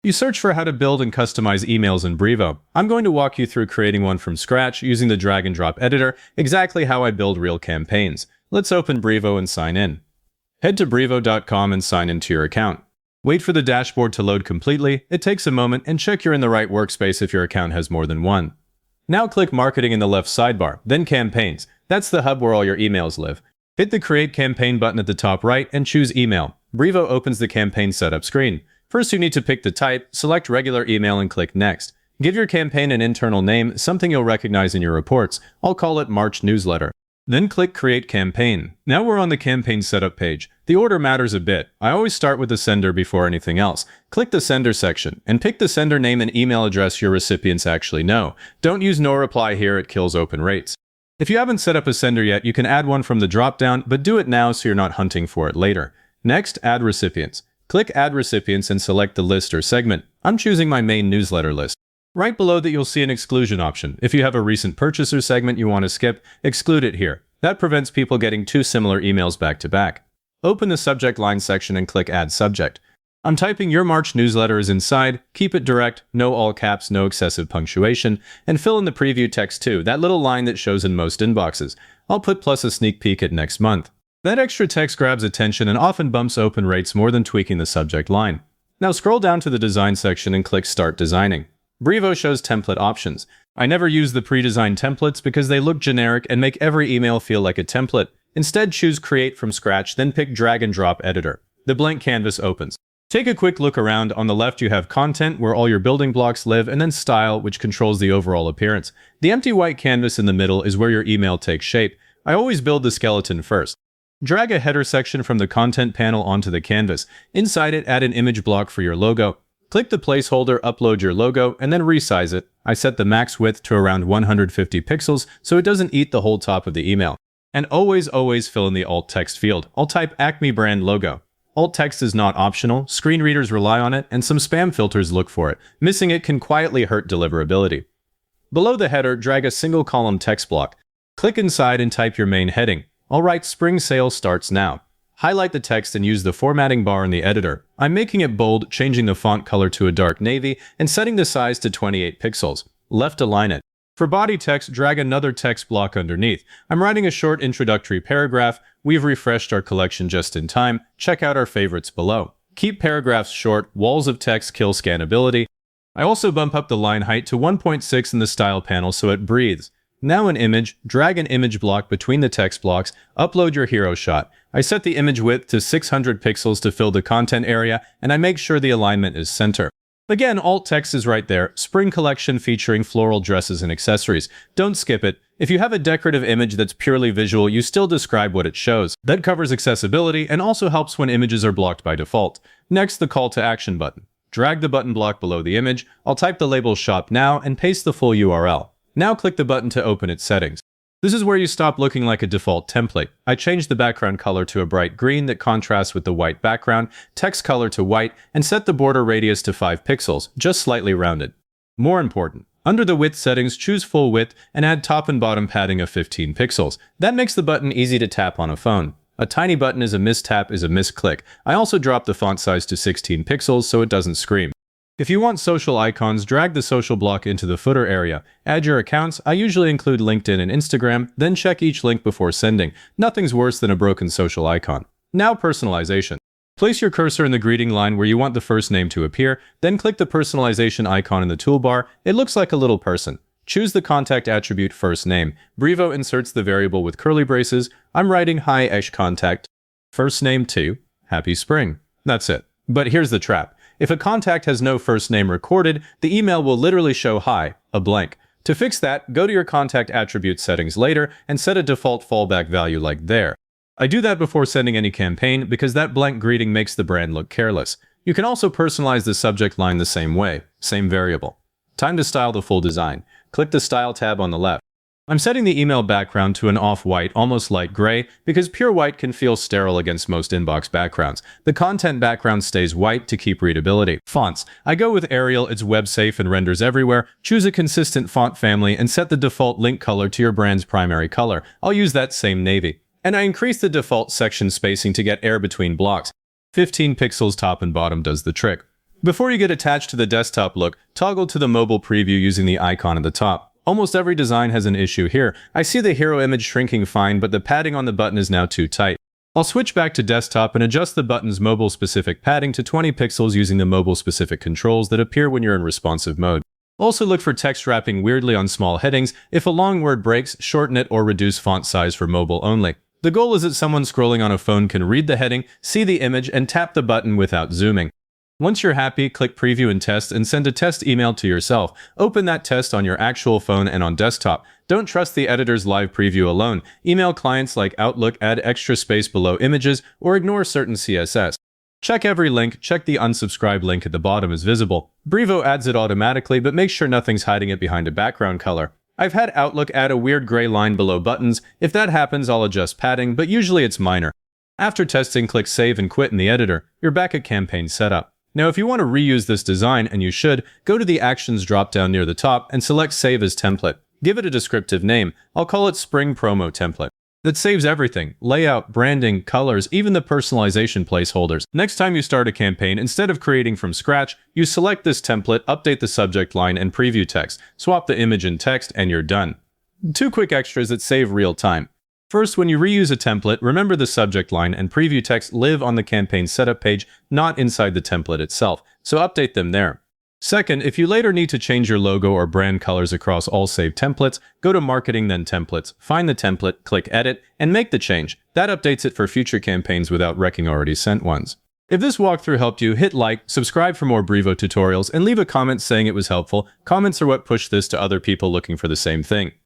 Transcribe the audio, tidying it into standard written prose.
You search for how to build and customize emails in Brevo. I'm going to walk you through creating one from scratch using the drag and drop editor, exactly how I build real campaigns. Let's open Brevo and sign in. Head to brevo.com and sign into your account. Wait for the dashboard to load completely. It takes a moment, and check you're in the right workspace if your account has more than one. Now click Marketing in the left sidebar, then Campaigns. That's the hub where all your emails live. Hit the Create Campaign button at the top right and choose Email. Brevo opens the campaign setup screen. First, you need to pick the type, select regular email, and click Next. Give your campaign an internal name, something you'll recognize in your reports. I'll call it March Newsletter. Then click Create Campaign. Now we're on the campaign setup page. The order matters a bit. I always start with the sender before anything else. Click the Sender section and pick the sender name and email address your recipients actually know. Don't use no reply here, it kills open rates. If you haven't set up a sender yet, you can add one from the drop-down, but do it now so you're not hunting for it later. Next, add recipients. Click Add Recipients and select the list or segment. I'm choosing my main newsletter list. Right below that, you'll see an exclusion option. If you have a recent purchaser segment you want to skip, exclude it here. That prevents people getting two similar emails back to back. Open the subject line section and click Add Subject. I'm typing Your March Newsletter is inside. Keep it direct, no all caps, no excessive punctuation, and fill in the preview text too, that little line that shows in most inboxes. I'll put plus a sneak peek at next month. That extra text grabs attention and often bumps open rates more than tweaking the subject line. Now scroll down to the Design section and click Start Designing. Brevo shows template options. I never use the pre-designed templates because they look generic and make every email feel like a template. Instead, choose Create from Scratch, then pick Drag and Drop Editor. The blank canvas opens. Take a quick look around. On the left, you have Content, where all your building blocks live, and then Style, which controls the overall appearance. The empty white canvas in the middle is where your email takes shape. I always build the skeleton first. Drag a header section from the Content panel onto the canvas. Inside it, add an image block for your logo. Click the placeholder, upload your logo, and then resize it. I set the max width to around 150 pixels so it doesn't eat the whole top of the email. And always fill in the alt text field. I'll type Acme brand logo. Alt text is not optional, screen readers rely on it, and some spam filters look for it. Missing it can quietly hurt deliverability. Below the header, drag a single column text block. Click inside and type your main heading. I'll write Spring Sale Starts Now. Highlight the text and use the formatting bar in the editor. I'm making it bold, changing the font color to a dark navy, and setting the size to 28 pixels. Left align it. For body text, drag another text block underneath. I'm writing a short introductory paragraph. We've refreshed our collection just in time. Check out our favorites below. Keep paragraphs short. Walls of text kill scannability. I also bump up the line height to 1.6 in the style panel so it breathes. Now an image, drag an image block between the text blocks, upload your hero shot. I set the image width to 600 pixels to fill the content area, and I make sure the alignment is center. Again, alt text is right there, spring collection featuring floral dresses and accessories. Don't skip it. If you have a decorative image that's purely visual, you still describe what it shows. That covers accessibility and also helps when images are blocked by default. Next, the call to action button. Drag the button block below the image. I'll type the label Shop Now and paste the full URL. Now click the button to open its settings. This is where you stop looking like a default template. I changed the background color to a bright green that contrasts with the white background, text color to white, and set the border radius to 5 pixels, just slightly rounded. More important, under the width settings, choose full width and add top and bottom padding of 15 pixels. That makes the button easy to tap on a phone. A tiny button is a mistap is a misclick. I also dropped the font size to 16 pixels so it doesn't scream. If you want social icons, drag the social block into the footer area. Add your accounts. I usually include LinkedIn and Instagram, then check each link before sending. Nothing's worse than a broken social icon. Now personalization. Place your cursor in the greeting line where you want the first name to appear, then click the personalization icon in the toolbar. It looks like a little person. Choose the contact attribute first name. Brevo inserts the variable with curly braces. I'm writing Hi-ish contact. First name 2. Happy spring. That's it. But here's the trap. If a contact has no first name recorded, the email will literally show hi, a blank. To fix that, go to your contact attribute settings later and set a default fallback value like there. I do that before sending any campaign because that blank greeting makes the brand look careless. You can also personalize the subject line the same way, same variable. Time to style the full design. Click the Style tab on the left. I'm setting the email background to an off-white, almost light gray, because pure white can feel sterile against most inbox backgrounds. The content background stays white to keep readability. Fonts. I go with Arial, it's web-safe and renders everywhere. Choose a consistent font family and set the default link color to your brand's primary color. I'll use that same navy. And I increase the default section spacing to get air between blocks. 15 pixels top and bottom does the trick. Before you get attached to the desktop look, toggle to the mobile preview using the icon at the top. Almost every design has an issue here. I see the hero image shrinking fine, but the padding on the button is now too tight. I'll switch back to desktop and adjust the button's mobile-specific padding to 20 pixels using the mobile-specific controls that appear when you're in responsive mode. Also look for text wrapping weirdly on small headings. If a long word breaks, shorten it or reduce font size for mobile only. The goal is that someone scrolling on a phone can read the heading, see the image, and tap the button without zooming. Once you're happy, click Preview and Test and send a test email to yourself. Open that test on your actual phone and on desktop. Don't trust the editor's live preview alone. Email clients like Outlook, add extra space below images, or ignore certain CSS. Check every link. Check the unsubscribe link at the bottom is visible. Brevo adds it automatically, but make sure nothing's hiding it behind a background color. I've had Outlook add a weird gray line below buttons. If that happens, I'll adjust padding, but usually it's minor. After testing, click Save and Quit in the editor. You're back at campaign setup. Now, if you want to reuse this design, and you should, go to the Actions drop-down near the top and select Save as Template. Give it a descriptive name. I'll call it Spring Promo Template. That saves everything: layout, branding, colors, even the personalization placeholders. Next time you start a campaign, instead of creating from scratch, you select this template, update the subject line and preview text, swap the image and text, and you're done. 2 quick extras that save real time. First, when you reuse a template, remember the subject line and preview text live on the campaign setup page, not inside the template itself, so update them there. Second, if you later need to change your logo or brand colors across all saved templates, go to Marketing then Templates, find the template, click Edit, and make the change. That updates it for future campaigns without wrecking already sent ones. If this walkthrough helped you, hit like, subscribe for more Brevo tutorials, and leave a comment saying it was helpful. Comments are what push this to other people looking for the same thing.